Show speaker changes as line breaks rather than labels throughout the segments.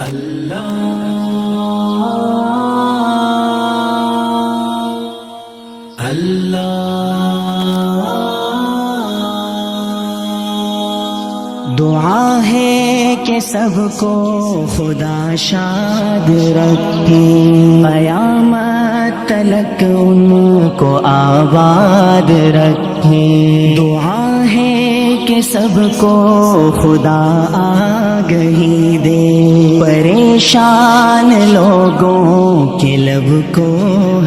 دعا ہے کہ سب کو خدا شاد رکھے، قیامت تلک ان کو آباد رکھے۔ دعا ہے کہ سب کو خدا آگہی دے، پریشان لوگوں کے لب کو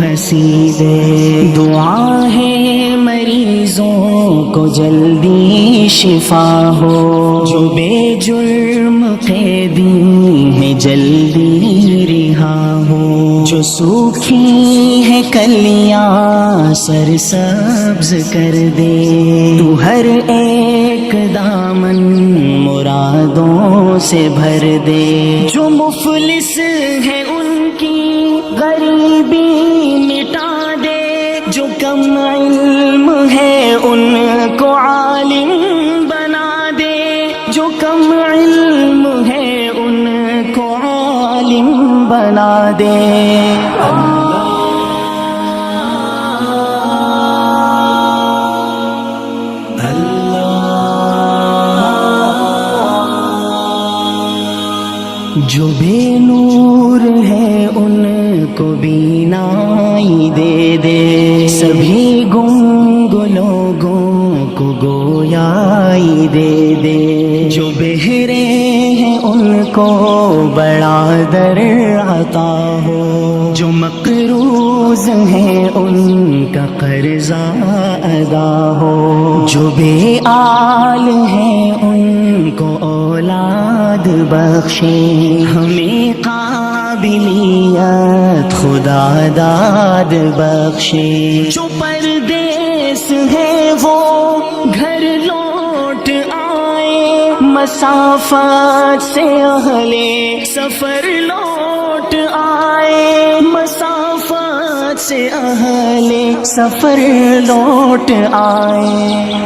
ہنسی دے۔ دعا ہے مریضوں کو جلدی شفا ہو، جو بے جرم قیدی ہے جلدی رہا ہو۔ جو سوکھی ہے کلیاں سرسبز کر دے، تو ہر ایک دامن مرادوں سے بھر دے۔ جو مفلس ہے ان کی غریبی مٹا دے، جو کم علم ہے ان کو عالم بنا دے، جو کم علم ہے ان کو عالم بنا دے۔ جو بے نور ہے ان کو بینائی دے دے، سبھی گنگ لوگوں کو گویائی دے دے۔ جو بہرے ہیں ان کو بڑا در عطا ہو، جو مقروض ہیں ان کا قرضہ ادا ہو۔ جو بے آل ہیں ان کو اولاد بخشے، ہمیں قابلیت خدا داد بخشے۔ جو پردیس ہے وہ گھر لوٹ آئے، مسافت سے اہل سفر لوٹ آئے، مسافت سے اہل سفر لوٹ آئے۔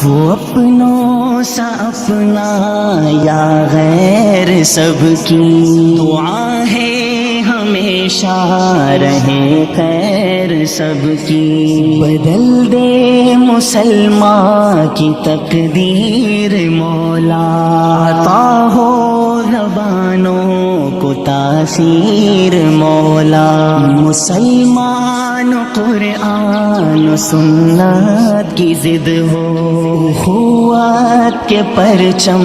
وہ اپنوں سا اپنا یا غیر سب کی، دعا ہے ہمیشہ رہے خیر سب کی۔ بدل دے مسلمان کی تقدیر مولا، عطا ہو زبانوں کو تاثیر مولا۔ مسلمان قرآن و سنت کی ضد ہو، اخوت کے پرچم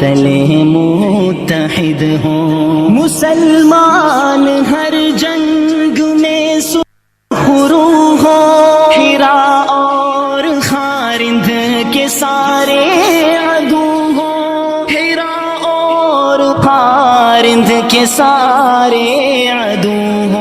تلے متحد ہوں۔ مسلمان ہر جنگ میں سرخرو ہو، ہیرا اور خارند کے سارے عدو ہوں، ہیرا اور خارند کے سارے عدو ہوں۔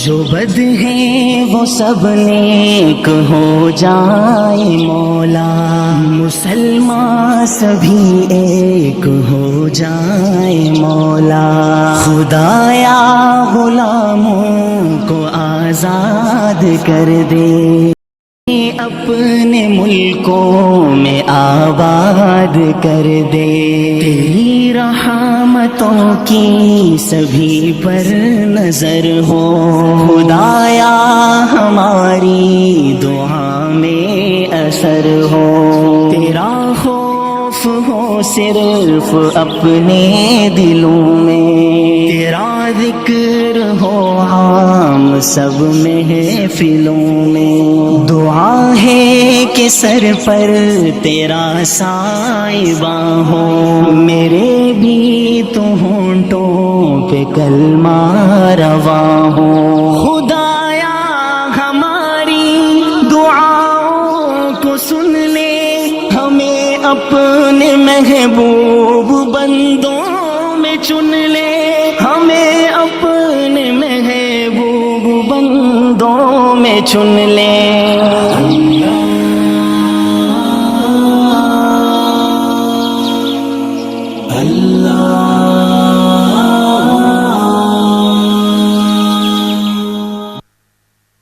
جو بد ہیں وہ سب نیک ہو جائے مولا، مسلمان سبھی ایک ہو جائے مولا۔ خدایا غلاموں کو آزاد کر دے، اپنے ملکوں میں آباد کر دے۔ تیری رحمتوں کی سبھی پر نظر ہو، خدایا ہماری دعا میں اثر ہو۔ تیرا خوف ہو صرف اپنے دلوں میں، تیرا ذکر ہو عام سب محفلوں میں۔ دعا ہے کہ سر پر تیرا سائباں ہو، میرے بھی تو ہونٹوں پہ کلمہ رواں ہو۔ خدایا ہماری دعاؤں کو سن لے، ہمیں اپنے محبوب بندوں میں چن لے، ہمیں اپنے محبوب بندوں میں چن لیں. اللہ